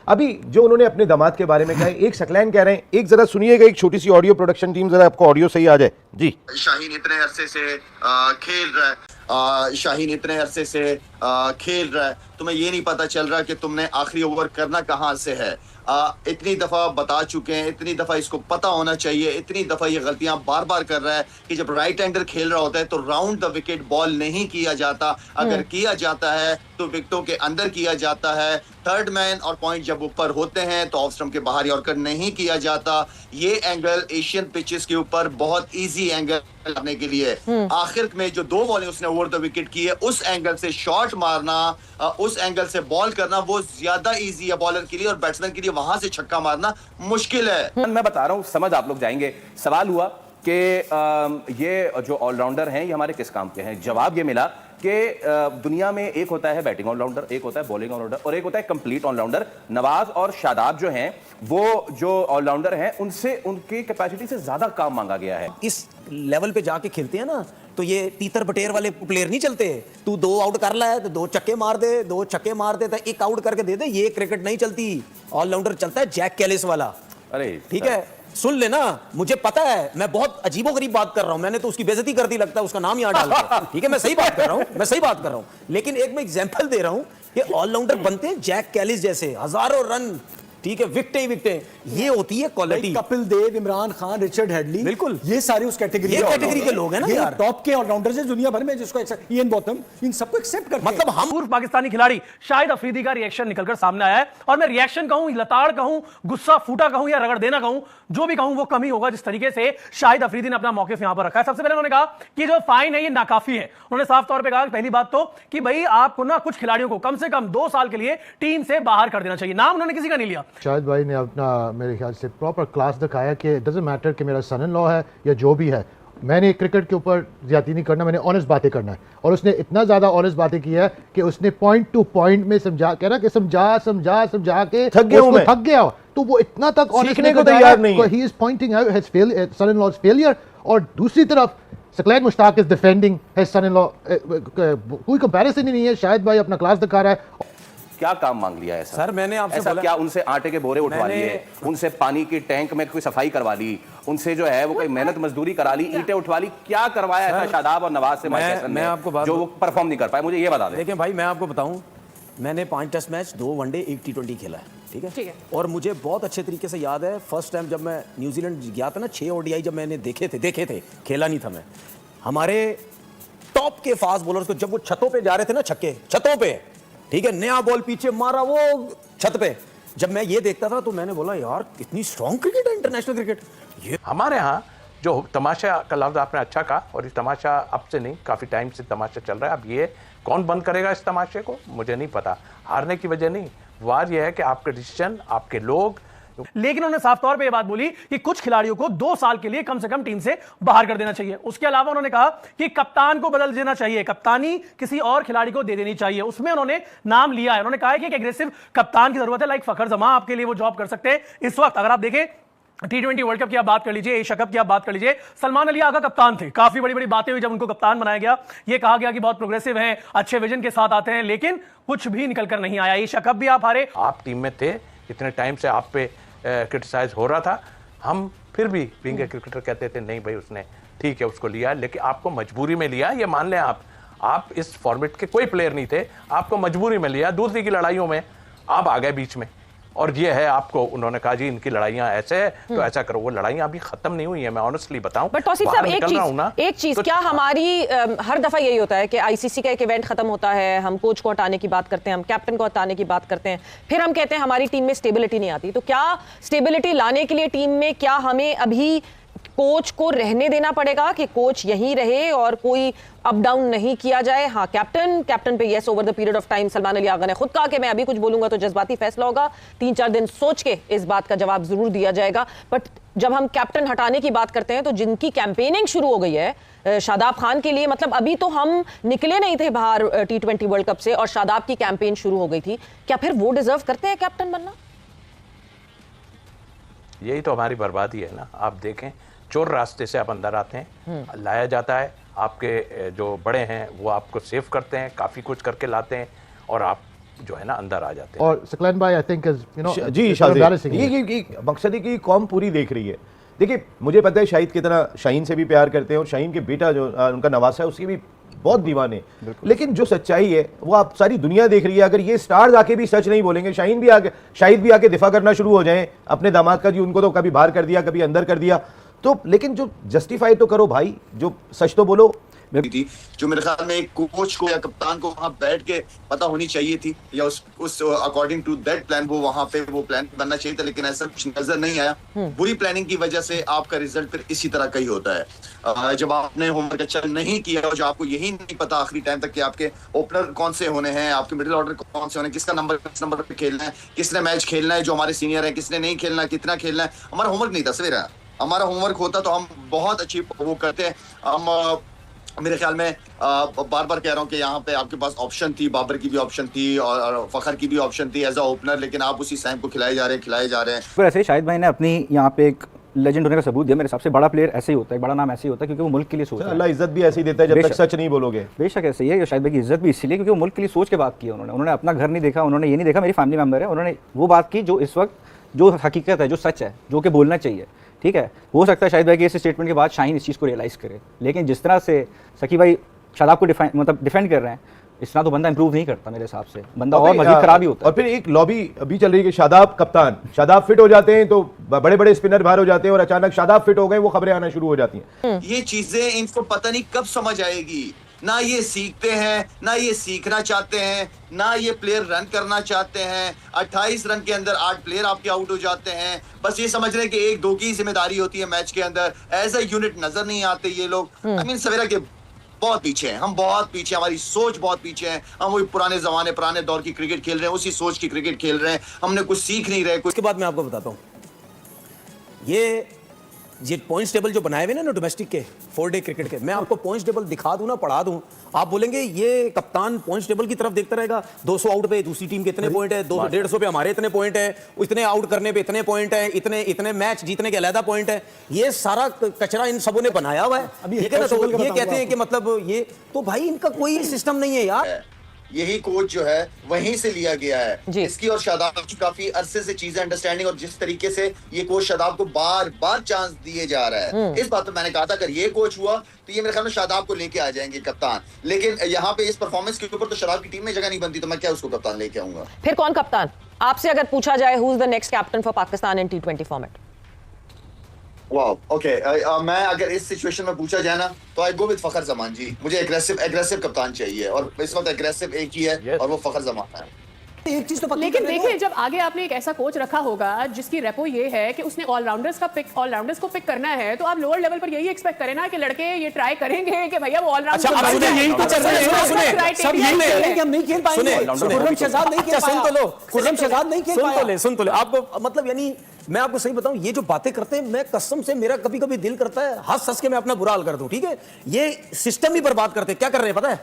अभी जो उन्होंने अपने दामाद के बारे में कहा, एक शकलैन कह रहे हैं, एक जरा सुनिएगा, एक छोटी सी ऑडियो प्रोडक्शन टीम, जरा आपको ऑडियो सही आ जाए जी। शाहीन इतने अरसे से खेल रहा है, शाहीन इतने अरसे से खेल रहा है, तुम्हें ये नहीं पता चल रहा कि तुमने आखिरी ओवर करना कहाँ से है। इतनी दफा बता चुके हैं, इतनी दफा इसको पता होना चाहिए, इतनी दफा ये गलतियां बार बार कर रहा है कि जब राइट हैंडर खेल रहा होता है तो राउंड द विकेट बॉल नहीं किया जाता, अगर किया जाता है तो विकेटों के अंदर किया जाता है। थर्ड मैन और पॉइंट जब ऊपर होते हैं तो ऑफ स्टंप के बाहर यॉर्कर नहीं किया जाता। ये एंगल एशियन पिचेस के ऊपर बहुत इजी एंगल करने के लिए, आखिर में जो 2 बॉलें उसने ओवर द विकेट की है, उस एंगल से शॉट मारना, उस एंगल से बॉल करना वो ज्यादा इजी है बॉलर के लिए, और बैट्समैन के लिए वहां से छक्का मारना मुश्किल है। मैं बता रहा हूं, समझ आप लोग जाएंगे। सवाल हुआ कि ये जो ऑलराउंडर हैं ये हमारे किस काम के हैं। जवाब ये मिला कि दुनिया में एक होता है बैटिंग ऑलराउंडर, एक होता है बॉलिंग ऑलराउंडर और एक होता है कंप्लीट ऑलराउंडर। नवाज और शादाब जो हैं वो जो ऑलराउंडर हैं उनसे उनकी कैपेसिटी से ज्यादा काम मांगा गया है। इस लेवल पे जाके खेलते हैं ना तो ये तीतर बटेर वाले प्लेयर नहीं चलते। तू 2 आउट कर ला है तो 2 छक्के मार दे, 2 छक्के मार दे तो 1 आउट करके दे दे, ये क्रिकेट नहीं चलती। ऑलराउंडर चलता है जैक कैलिस वाला। अरे ठीक है, सुन लेना, मुझे पता है मैं बहुत अजीबोगरीब बात कर रहा हूं, मैंने तो उसकी बेइज्जती कर दी लगता है उसका नाम यहां डाल के। ठीक है, मैं सही बात कर रहा हूं, लेकिन एक मैं एग्जांपल दे रहा हूं कि ऑलराउंडर बनते हैं जैक कैलिस जैसे, हजारों रन, ठीक है, विकेटें, ये होती है quality. Kapil Dev, Imran Khan, Richard Hadlee, बिल्कुल ये सारे उस कैटेगरी के लोग हैं ना यार, टॉप के ऑलराउंडर्स हैं दुनिया भर में, जिसको इयन बॉथम, इन सबको एक्सेप्ट करते हैं। मतलब हम पूर्व पाकिस्तानी खिलाड़ी शाहिद अफरीदी का रिएक्शन निकलकर सामने आया है, और मैं रिएक्शन कहूं, लताड़ कहूं, गुस्सा फूटा कहूं या रगड़ देना कहूं, जो भी कहूं वो कम ही होगा जिस तरीके से शाहिद अफरीदी ने अपना मौकिफ यहां पर रखा है। सबसे पहले उन्होंने कहा कि जो फाइन है ये नाकाफी है। उन्होंने साफ तौर पे कहा पहली बात तो कि भाई आपको ना कुछ खिलाड़ियों को कम से कम 2 साल के लिए टीम से बाहर कर देना चाहिए। नाम उन्होंने किसी का नहीं लिया। शाहिद भाई ने अपना मेरे ख्याल से प्रॉपर क्लास दिखाया कि डजंट मैटर कि मेरा सन इन लॉ है या जो भी है, मैंने क्रिकेट के ऊपर ज्यादती नहीं करना, मैंने ऑनेस्ट बातें करना है। और उसने इतना ज़्यादा ऑनेस्ट बातें की है कि उसने पॉइंट टू पॉइंट में समझा, कह रहा कि समझा के थक गया, तो वो इतना तक सीखने को तैयार नहीं है। He is pointing out his son in law's failure, और दूसरी तरफ Saqlain Mushtaq is defending his son in law. कोई कंपैरिजन ही नहीं है। शाहिद भाई अपना क्लास दिखा रहा है। क्या काम मांग लिया है सर? मैंने आपसे बोला, क्या उनसे आटे के बोरे उठवा लिए, उनसे पानी की टैंक में कोई सफाई करवा ली, उनसे जो है वो कोई मेहनत मजदूरी करा ली, ईंटें उठवा ली, क्या करवाया ऐसा शादाब और नवाज से मैं आपको जो वो परफॉर्म नहीं कर पाए? मुझे ये बता दें। देखिए भाई, मैं आपको बताऊं, मैंने 5 टेस्ट मैच, 2 वनडे, 1 T20 खेला है, ठीक है? और मुझे बहुत अच्छे तरीके से याद है फर्स्ट टाइम जब मैं न्यूजीलैंड गया था ना, 6 ODI जब मैंने देखे थे, खेला नहीं था मैं। हमारे टॉप के फास्ट बॉलर्स को जब वो छतों पे जा रहे थे ना, छतों पे, ठीक है, नया बॉल पीछे मारा वो छत पे, जब मैं ये देखता था तो मैंने बोला यार कितनी स्ट्रॉन्ग क्रिकेट है इंटरनेशनल क्रिकेट। ये हमारे यहाँ जो तमाशा का लफ्ज़ आपने अच्छा कहा, और ये तमाशा अब से नहीं, काफ़ी टाइम से तमाशा चल रहा है। अब ये कौन बंद करेगा इस तमाशे को, मुझे नहीं पता। हारने की वजह नहीं, वार ये है कि आपके डिसीजन, आपके लोग। लेकिन उन्होंने साफ तौर पे यह बात बोली कि कुछ खिलाड़ियों को 2 साल के लिए कम से कम टीम से बाहर कर देना चाहिए। उसके अलावा उन्होंने कहा कि कप्तान को बदल देना चाहिए, कप्तानी किसी और खिलाड़ी को दे देनी चाहिए। उसमें उन्होंने नाम लिया है, उन्होंने कहा है कि एक एग्रेसिव कप्तान की जरूरत है, लाइक फखर जमा, आपके लिए वो जॉब कर सकते हैं। इस वक्त अगर आप देखें T20 वर्ल्ड कप की आप बात कर लीजिए, एशिया कप की आप बात कर लीजिए, सलमान अली आगा कप्तान थे, काफी बड़ी बड़ी बातें हुई जब उनको कप्तान बनाया गया, ये कहा गया कि बहुत प्रोग्रेसिव हैं, अच्छे विजन के साथ आते हैं, लेकिन कुछ भी निकलकर नहीं आया। एशिया कप भी आप हारे। आप टीम में थे, इतने टाइम से आप पे क्रिटिसाइज हो रहा था, हम फिर भी बीइंग ए क्रिकेटर कहते थे नहीं भाई उसने ठीक है उसको लिया, लेकिन आपको मजबूरी में लिया, ये मान लें आप इस फॉर्मेट के कोई प्लेयर नहीं थे, आपको मजबूरी में लिया। दूसरी की लड़ाइयों में आप आ गए बीच में, और ये है आपको उन्होंने कहा जी इनकी लड़ाइयां ऐसे है तो ऐसा करो। वो लड़ाइयां अभी खत्म नहीं हुई है, मैं ऑनेस्टली बताऊं। बट तौसीफ साहब, एक चीज तो क्या हमारी हर दफा यही होता है कि आईसीसी का एक इवेंट खत्म होता है, हम कोच को हटाने की बात करते हैं, हम कैप्टन को हटाने की बात करते हैं, फिर हम कहते हैं हमारी टीम में स्टेबिलिटी नहीं आती। तो क्या स्टेबिलिटी लाने के लिए टीम में क्या हमें अभी कोच को रहने देना पड़ेगा कि कोच यहीं रहे और कोई अप डाउन नहीं किया जाए? हाँ, कैप्टन पे yes, over the period of time Salman Ali Agha ने खुद कहा कि मैं अभी कुछ बोलूंगा तो जज्बाती फैसला होगा, 3-4 दिन सोच के इस बात का जवाब जरूर दिया जाएगा। बट जब हम कैप्टन हटाने की बात करते हैं तो जिनकी कैंपेनिंग शुरू हो गई है शादाब खान के लिए, मतलब अभी तो हम निकले नहीं थे बाहर T20 वर्ल्ड कप से और शादाब की कैंपेन शुरू हो गई थी, क्या फिर वो डिजर्व करते हैं कैप्टन बनना? यही तो हमारी बर्बादी है ना। आप देखें, चोर रास्ते से आप अंदर आते हैं, लाया जाता है, आपके जो बड़े हैं वो आपको सेव करते हैं, काफ़ी कुछ करके लाते हैं, और आप जो है ना अंदर आ जाते हैं। और सकलैन भाई I think is you know जी शाहिद, ये मकसद है कि कौम पूरी देख रही है। देखिए मुझे पता है शाहिद कितना शाहीन से भी प्यार करते हैं और शाहीन के बेटा जो उनका नवासा है उसकी भी बहुत दीवाने, लेकिन जो सच्चाई है वो आप सारी दुनिया देख रही है। अगर ये स्टार्स आके भी सच नहीं बोलेंगे, शाहिद भी आके दिफा करना शुरू हो जाए अपने दामाद का, जी उनको तो कभी बाहर कर दिया कभी अंदर कर दिया, तो लेकिन जो जस्टिफाई तो करो भाई, जो सच तो बोलो। थी जो मेरे ख्याल में एक कोच को या कप्तान को वहां बैठ के पता होनी चाहिए थी, या उस अकॉर्डिंग टू दैट प्लान वो वहां पे वो प्लान बनना चाहिए था, लेकिन ऐसा कुछ नजर नहीं आया। बुरी प्लानिंग की वजह से आपका रिजल्ट फिर इसी तरह का ही होता है। जब आपने होमवर्क अच्छा नहीं किया और जो आपको यही नहीं पता आखिरी टाइम तक कि आपके ओपनर कौन से होने हैं, आपके मिडिल ऑर्डर कौन से होने, किसका नंबर किस नंबर पे खेलना है, किसने मैच खेलना है, जो हमारे सीनियर है किसने नहीं खेलना, कितना खेलना है, हमारा होमवर्क नहीं था सवेरा। हमारा होमवर्क होता तो हम बहुत अच्छी वो करते हैं। हम मेरे ख्याल में बार बार कह रहा हूँ कि यहाँ पे आपके पास ऑप्शन थी, बाबर की भी ऑप्शन थी और फखर की भी ऑप्शन थी एज अ ओपनर, लेकिन आप उसी सैम को खिलाए जा रहे हैं। तो ऐसे शाहिद भाई ने अपनी यहाँ पे एक लेजेंड होने का सबूत दिया। मेरे हिसाब से बड़ा प्लेयर ऐसे ही होता है, बड़ा नाम ऐसे ही होता है क्योंकि वो मुल्क के लिए सोचता है। अल्लाह इज्जत भी ऐसी देता है जब तक सच नहीं बोलोगे। बेशक ऐसे ही है, शाहिद भाई की इज्जत भी इसीलिए क्योंकि वो मुल्क के लिए सोच के बात की उन्होंने अपना घर नहीं देखा, उन्होंने ये नहीं देखा मेरी फैमिली मेंबर है, उन्होंने वो बात की जो इस वक्त जो हकीकत है, जो सच है, जो कि बोलना चाहिए। ठीक है, हो सकता है शाहिद भाई के इस स्टेटमेंट के बाद शाहीन इस चीज़ को रियलाइज करे, लेकिन जिस तरह से सकी भाई शादाब को डिफेंड कर रहे हैं, इस तरह तो बंदा इंप्रूव नहीं करता मेरे हिसाब से, बंदा और मजीद खराब ही होता है। और फिर एक लॉबी अभी चल रही है कि शादाब फिट हो जाते हैं तो बड़े बड़े स्पिनर बाहर हो जाते हैं और अचानक शादाब फिट हो गए, वो खबरें आना शुरू हो जाती हैं। ये चीजें इनको पता नहीं कब समझ आएगी, ना ये सीखते हैं, ना ये सीखना चाहते हैं, ना ये प्लेयर रन करना चाहते हैं। 28 रन के अंदर 8 प्लेयर आपके आउट हो जाते हैं, बस ये समझ रहे हैं कि 1-2 की जिम्मेदारी होती है मैच के अंदर। एज अ यूनिट नजर नहीं आते ये लोग। आई मीन सवेरा के बहुत पीछे हैं, हम बहुत पीछे, हमारी सोच बहुत पीछे है। हम वही पुराने जमाने पुराने दौर की क्रिकेट खेल रहे हैं, उसी सोच की क्रिकेट खेल रहे हैं, हमने कुछ सीख नहीं रहे। उसके बाद मैं आपको बताता हूँ, ये पॉइंट्स टेबल जो बनाए हुए ना डोमेस्टिक के 4 डे क्रिकेट के, मैं आपको पॉइंट्स टेबल दिखा दूं ना, पढ़ा दूं, आप बोलेंगे ये कप्तान पॉइंट्स टेबल की तरफ देखता रहेगा। 200 आउट पे दूसरी टीम के इतने पॉइंट है, 150 पे हमारे इतने पॉइंट है, इतने आउट करने पे इतने पॉइंट है, इतने मैच जीतने के अलग पॉइंट है। ये सारा कचरा इन सबों ने बनाया हुआ है, ठीक है ना। तो ये कहते हैं कि मतलब ये तो भाई इनका कोई सिस्टम नहीं है यार। यही कोच जो है वहीं से लिया गया है। इसकी और शादाब की काफी अरसे से चीजें अंडरस्टैंडिंग, और जिस तरीके से ये कोच शादाब को बार बार चांस दिए जा रहा है, इस बात पे मैंने कहा था अगर ये कोच हुआ तो ये मेरे ख्याल में शादाब को लेके आ जाएंगे कप्तान। लेकिन यहाँ पे इस परफॉर्मेंस के ऊपर तो शादाब की टीम में जगह नहीं बनती, तो मैं क्या उसको कप्तान लेके आऊंगा। फिर कौन कप्तान? आपसे अगर पूछा जाए who is the next captain for Pakistan in T20 format? Wow, okay, मैं अगर इस सिचुएशन में पूछा जाए ना तो आई गो विद फखर जमान जी। मुझे एग्रेसिव कप्तान चाहिए और इस वक्त एग्रेसिव एक ही है और वो फखर जमान है। एक चीज तो लेकिन देखिए, जब आगे आपने एक ऐसा कोच रखा होगा जिसकी रेपो ये है कि उसने ऑलराउंडर्स को पिक करना है, तो आप लोअर लेवल पर यही एक्सपेक्ट करें ना कि लड़के ये ट्राई करेंगे कि भैया वो ऑलराउंडर। अच्छा, यही तो चल रहा है, सब यही कह रहे हैं कि हम नहीं खेल पाएंगे। खुर्रम शहजाद नहीं खेल पाया, सुन तो लो आपको, मतलब यानी मैं आपको सही बताऊं, ये जो बातें करते हैं, मैं कसम से मेरा कभी कभी दिल करता है हंस के मैं अपना बुरा हाल कर दूं। ठीक है, ये सिस्टम ही बर्बाद करते हैं। क्या कर रहे हैं पता है?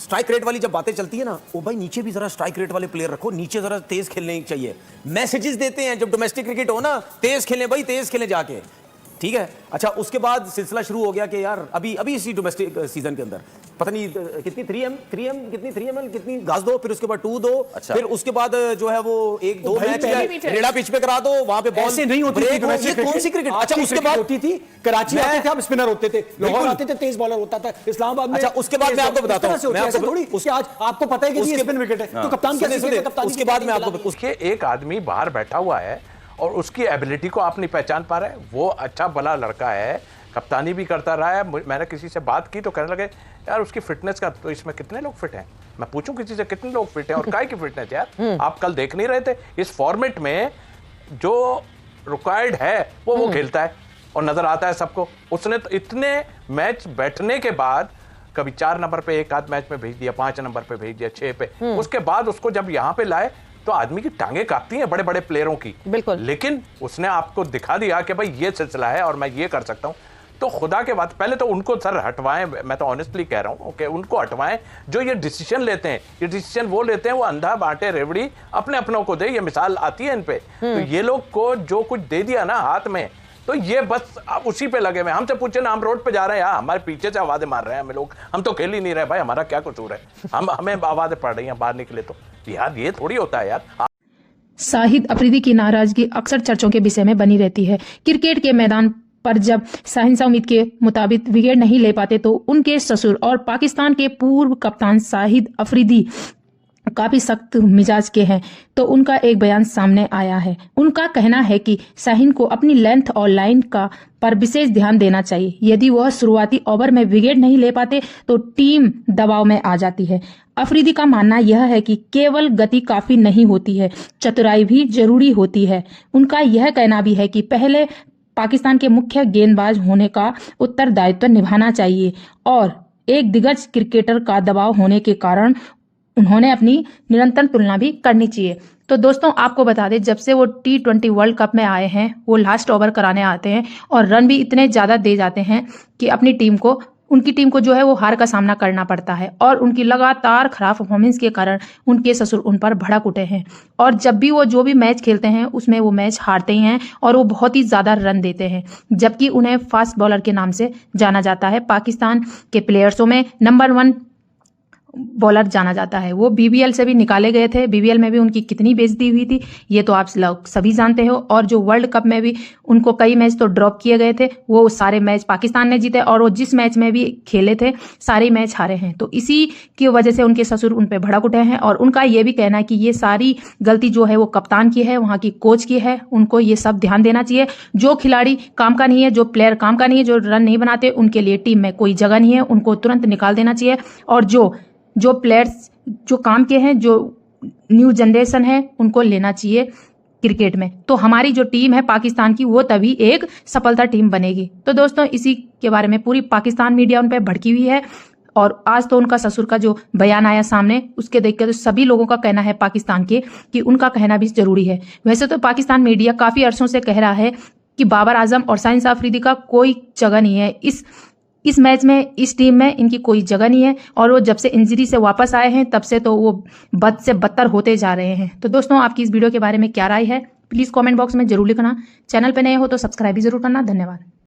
स्ट्राइक रेट वाली जब बातें चलती है ना, ओ भाई नीचे भी जरा स्ट्राइक रेट वाले प्लेयर रखो, नीचे जरा तेज खेलने चाहिए। मैसेजेस देते हैं जब डोमेस्टिक क्रिकेट हो ना, तेज खेलें भाई, तेज खेलें जाके। ठीक है, अच्छा उसके बाद सिलसिला शुरू हो गया कि यार अभी इसी डोमेस्टिक सीजन के अंदर पता नहीं कितनी 3M कितनी घास दो, फिर उसके बाद 2 दो, फिर उसके बाद जो है वो 1-2 मैच रेडा पिच पे करा दो, वहां पे बॉल नहीं होती थी डोमेस्टिक। कौन सी क्रिकेट? अच्छा उसके बाद होती थी, कराची आते थे, अब स्पिनर होते थे, लाहौर आते थे, तेज बॉलर होता था, इस्लामाबाद में। अच्छा उसके बाद मैं आपको बताता हूं, मैं आपको थोड़ी उसके आज आपको पता है कि ये स्पिन विकेट है, तो कप्तान क्या सीखेगा? कप्तान उसके बाद मैं आपको उसके एक आदमी बाहर बैठा हुआ है और उसकी एबिलिटी को आप नहीं पहचान पा रहे। वो अच्छा भला लड़का है, कप्तानी भी करता रहा है। मैंने किसी से बात की तो कहने लगे यार उसकी फिटनेस का, तो इसमें कितने लोग फिट हैं? मैं पूछूं किसी से कितने लोग फिट हैं और काय की फिटनेस यार? आप कल देख नहीं रहे थे? इस फॉर्मेट में जो रिक्वायर्ड है वो खेलता है और नजर आता है सबको। उसने तो इतने मैच बैठने के बाद कभी 4 नंबर पे एक आध मैच में भेज दिया, 5 नंबर पे भेज दिया, 6 पे, उसके बाद उसको जब यहाँ पे लाए तो आदमी की टांगे कांपती हैं बड़े बड़े प्लेयरों की। बिल्कुल। लेकिन उसने आपको दिखा दिया कि भाई ये सिलसिला है और मैं ये कर सकता हूं। तो खुदा के बाद पहले तो उनको सर हटवाएं, मैं तो ऑनेस्टली कह रहा हूं, ओके, उनको हटवाएं जो ये डिसीजन लेते हैं। ये डिसीजन वो लेते हैं, वो अंधा बांटे रेवड़ी अपने अपनों को दे। ये मिसाल आती है इन पे। तो ये लोग को जो कुछ दे दिया ना हाथ में, तो ये बस अब उसी पे लगे हुए। हमसे पूछे ना, हम रोड पे जा रहे हैं यार, हमारे पीछे से आवाजें मार रहे हैं हमें लोग, हम तो खेल ही नहीं रहे भाई, हमारा क्या कसूर है, हमें आवाजें पड़ रही हैं बाहर निकले तो। यार ये थोड़ी होता है यार। शाहिद अफरीदी की नाराजगी अक्सर चर्चों के विषय में बनी रहती है। क्रिकेट के मैदान पर जब शहंशाह उम्मीद के मुताबिक विकेट नहीं ले पाते तो उनके ससुर और पाकिस्तान के पूर्व कप्तान शाहिद अफरीदी काफी सख्त मिजाज के हैं। तो उनका एक बयान सामने आया है। उनका कहना है कि शाहीन को अपनी लेंथ और लाइन का पर विशेष ध्यान देना चाहिए। यदि वह शुरुआती ओवर में विकेट नहीं ले पाते तो टीम दबाव में आ जाती है। अफरीदी का मानना यह है कि केवल गति काफी नहीं होती है, चतुराई भी जरूरी होती है। उनका यह कहना भी है कि पहले पाकिस्तान के मुख्य गेंदबाज होने का उत्तरदायित्व निभाना चाहिए और एक दिग्गज क्रिकेटर का दबाव होने के कारण उन्होंने अपनी निरंतर तुलना भी करनी चाहिए। तो दोस्तों आपको बता दें, जब से वो T20 वर्ल्ड कप में आए हैं वो लास्ट ओवर कराने आते हैं और रन भी इतने ज़्यादा दे जाते हैं कि अपनी टीम को, उनकी टीम को जो है वो हार का सामना करना पड़ता है। और उनकी लगातार खराब परफॉर्मेंस के कारण उनके ससुर उन पर भड़क उठे हैं और जब भी वो जो भी मैच खेलते हैं उसमें वो मैच हारते ही हैं और वो बहुत ही ज़्यादा रन देते हैं, जबकि उन्हें फास्ट बॉलर के नाम से जाना जाता है। पाकिस्तान के प्लेयर्सों में नंबर 1 बॉलर जाना जाता है। वो BBL से भी निकाले गए थे, BBL में भी उनकी कितनी बेइज्जती हुई थी ये तो आप लोग सभी जानते हो। और जो वर्ल्ड कप में भी उनको कई मैच तो ड्रॉप किए गए थे, वो सारे मैच पाकिस्तान ने जीते और वो जिस मैच में भी खेले थे सारे मैच हारे हैं। तो इसी की वजह से उनके ससुर उन पर भड़क उठे हैं और उनका ये भी कहना है कि ये सारी गलती जो है वो कप्तान की है, वहाँ की कोच की है। उनको ये सब ध्यान देना चाहिए। जो खिलाड़ी काम का नहीं है, जो प्लेयर काम का नहीं है, जो रन नहीं बनाते, उनके लिए टीम में कोई जगह नहीं है, उनको तुरंत निकाल देना चाहिए। और जो प्लेयर्स जो काम के हैं, जो न्यू जनरेशन है, उनको लेना चाहिए क्रिकेट में। तो हमारी जो टीम है पाकिस्तान की वो तभी एक सफलता टीम बनेगी। तो दोस्तों इसी के बारे में पूरी पाकिस्तान मीडिया उन पर भड़की हुई है और आज तो उनका ससुर का जो बयान आया सामने उसके देख के तो सभी लोगों का कहना है पाकिस्तान के कि उनका कहना भी जरूरी है। वैसे तो पाकिस्तान मीडिया काफी अरसों से कह रहा है कि बाबर आजम और शाहीन अफरीदी का कोई जगह नहीं है इस मैच में, इस टीम में इनकी कोई जगह नहीं है। और वो जब से इंजरी से वापस आए हैं तब से तो वो बद से बदतर होते जा रहे हैं। तो दोस्तों आपकी इस वीडियो के बारे में क्या राय है प्लीज कमेंट बॉक्स में जरूर लिखना। चैनल पे नए हो तो सब्सक्राइब भी जरूर करना। धन्यवाद।